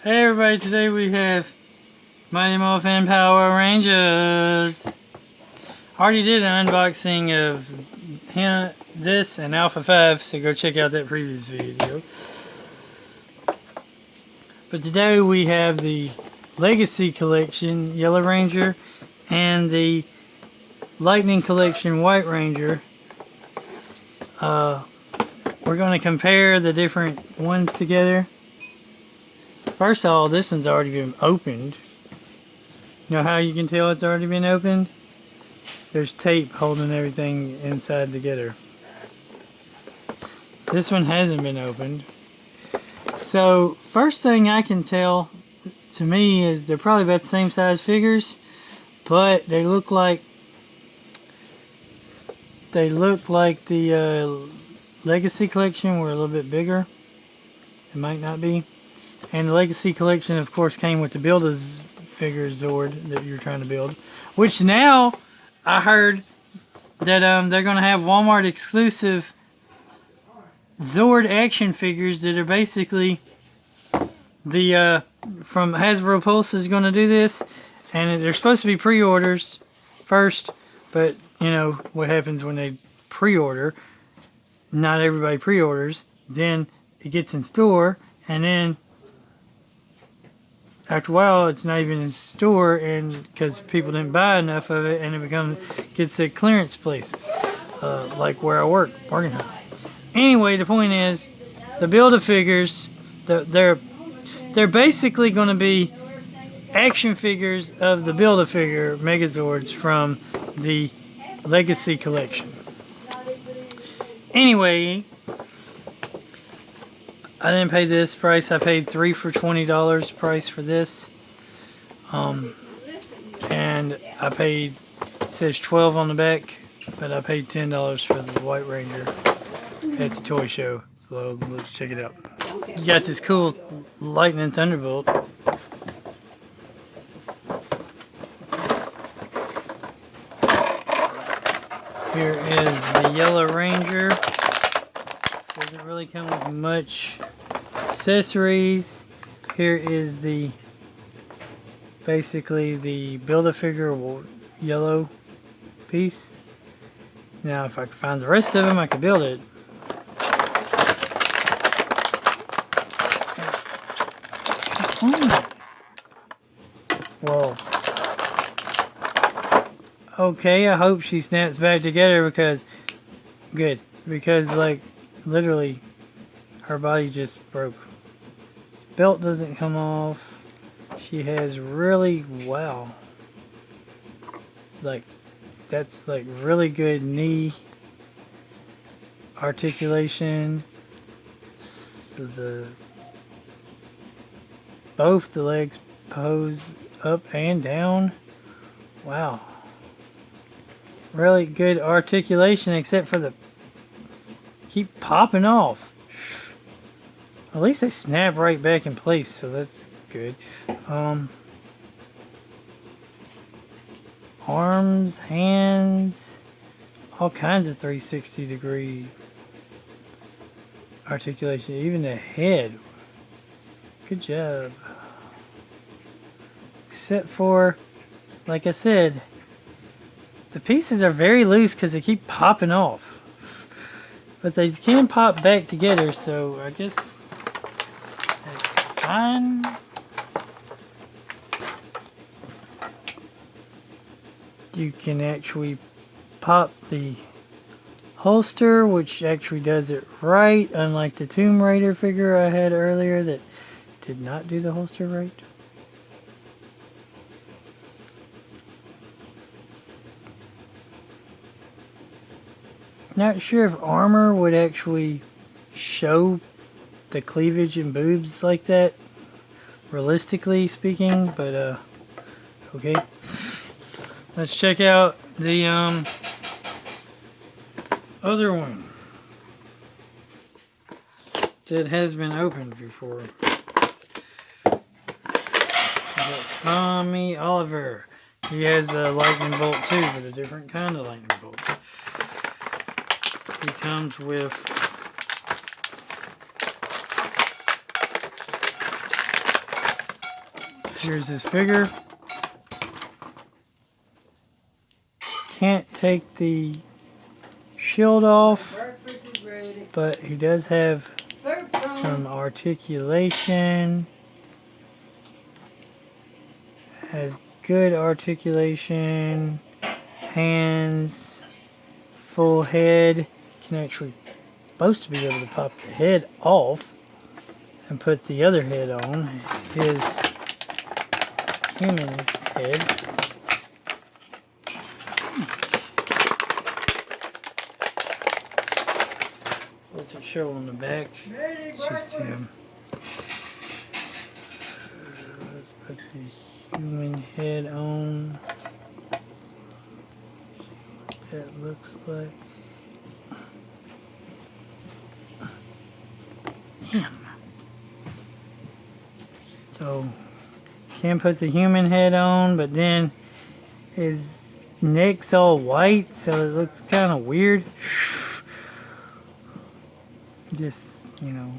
Hey everybody, today we have Mighty Morphin Power Rangers. I already did an unboxing of this and Alpha 5, so go check out that previous video. But today we have the Legacy Collection Yellow Ranger and the Lightning Collection White Ranger. We're going to compare the different ones together. First of all, this one's already been opened. You know how you can tell it's already been opened? There's tape holding everything inside together. This one hasn't been opened. So, first thing I can tell to me is they're probably about the same size figures, but they look like the Legacy Collection were a little bit bigger. It might not be. And the Legacy Collection, of course, came with the Build-A-Figure Zord that you're trying to build. Which now, I heard that they're going to have Walmart exclusive Zord action figures that are basically the from Hasbro Pulse is going to do this. And they're supposed to be pre-orders first. But, you know, what happens when they pre-order. Not everybody pre-orders. Then it gets in store. And then after a while, it's not even in store, and because people didn't buy enough of it, and it gets at clearance places, like where I work, Morgan. Anyway, the point is, the Build-A-Figures, they're basically going to be action figures of the Build-A-Figure Megazords from the Legacy Collection. Anyway, I didn't pay this price. I paid $3 for $20 price for this. And I paid, it says 12 on the back, but I paid $10 for the White Ranger at the toy show. So let's check it out. You got this cool Lightning Thunderbolt. Here is the Yellow Ranger. Doesn't really come with much accessories. Here is basically the Build-A-Figure yellow piece. Now if I could find the rest of them, I could build it. Whoa. Okay, I hope she snaps back together because like literally her body just broke. This belt doesn't come off. She has really, wow, like that's like really good knee articulation. So both the legs pose up and down. Wow, really good articulation, except for the keep popping off. At least they snap right back in place, so that's good. Arms, hands, all kinds of 360-degree articulation. Even the head. Good job. Except for, like I said, the pieces are very loose because they keep popping off. But they can pop back together, so I guess that's fine. You can actually pop the holster, which actually does it right, unlike the Tomb Raider figure I had earlier that did not do the holster right. Not sure if armor would actually show the cleavage and boobs like that, realistically speaking, but okay. Let's check out the other one that has been opened before. Tommy Oliver. He has a lightning bolt too, but a different kind of lightning bolt. He comes with Here's his figure. Can't take the shield off, but he does have some articulation. Has good articulation. Hands. Full head. Can actually supposed to be able to pop the head off and put the other head on. His human head. What's it show on the back? It's just him. Let's put the human head on. See what that looks like. Damn. So, can't put the human head on, but then his neck's all white, so it looks kind of weird. Just, you know.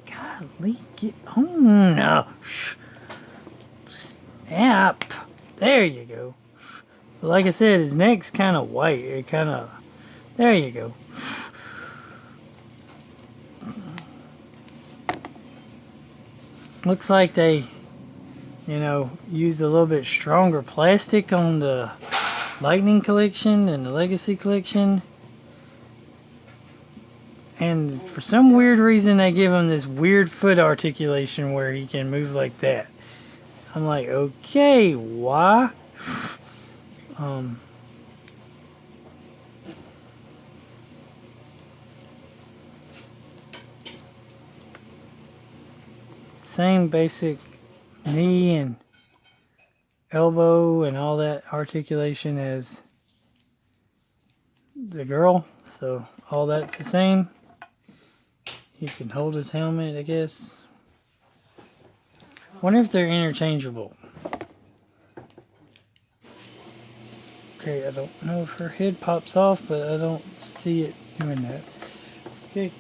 Golly, get on. No. Snap. There you go. Like I said, his neck's kind of white. It kind of. There you go. Looks like they, you know, used a little bit stronger plastic on the Lightning collection and the Legacy collection. And for some weird reason, they give him this weird foot articulation where he can move like that. I'm like, okay, why? Same basic knee and elbow and all that articulation as the girl, so all that's the same. He can hold his helmet, I guess. Wonder if they're interchangeable. Okay, I don't know if her head pops off, but I don't see it doing that. Okay.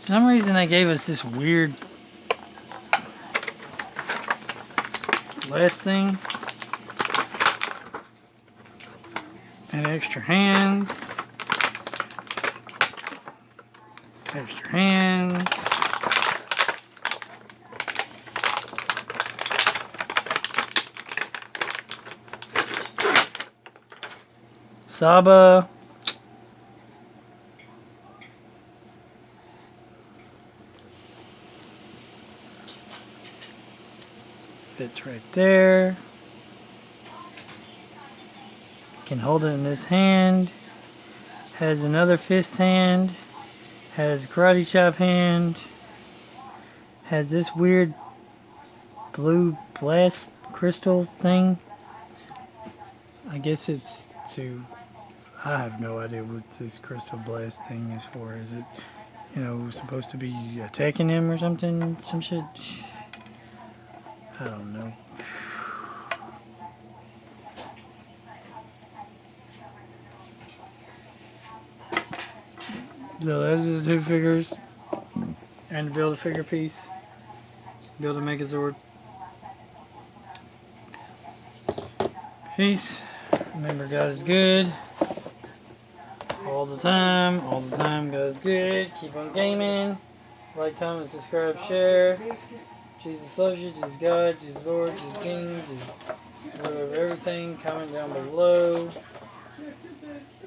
For some reason they gave us this weird last thing. And extra hands. Extra hands. Saba. Fits right there. Can hold it in this hand. Has another fist hand. Has karate chop hand. Has this weird blue blast crystal thing. I guess it's to... I have no idea what this crystal blast thing is for. Is it, you know, supposed to be attacking him or something? Some shit? I don't know. So those are the two figures. And to build a figure piece. Build a Megazord. Peace. Remember, God is good. All the time. All the time, God is good. Keep on gaming. Like, comment, subscribe, share. Jesus loves you. Jesus God. Jesus Lord. Jesus King. Jesus Lord over everything. Comment down below.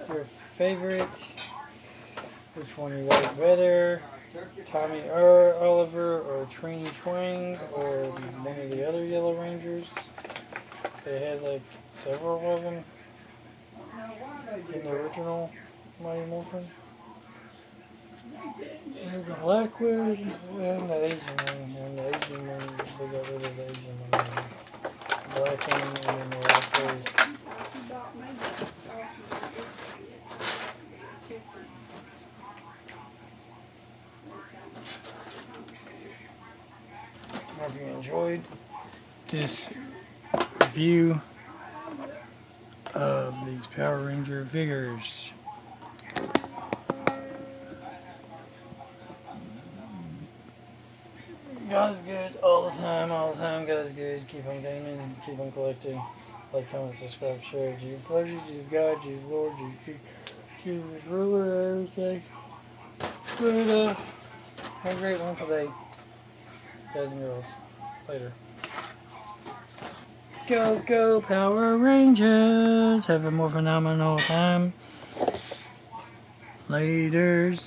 Your favorite. Which one you like better? Tommy Oliver or Trini Twang or one of the other Yellow Rangers? They had like several of them in the original Mighty Morphin. There's the Blackwood and the Asian one. And the Asian one, they got rid of the Asian one. The black one, and then they also... I hope you enjoyed this review of these Power Ranger figures. God is good all the time, all the time. God is good. Keep on gaming and keep on collecting. Like, comment, subscribe, share. Jesus loves you, Jesus God, Jesus Lord, Jesus ruler, everything. But, have a great wonderful day, guys and girls. Later. Go, go, Power Rangers. Have a more phenomenal time. Laters.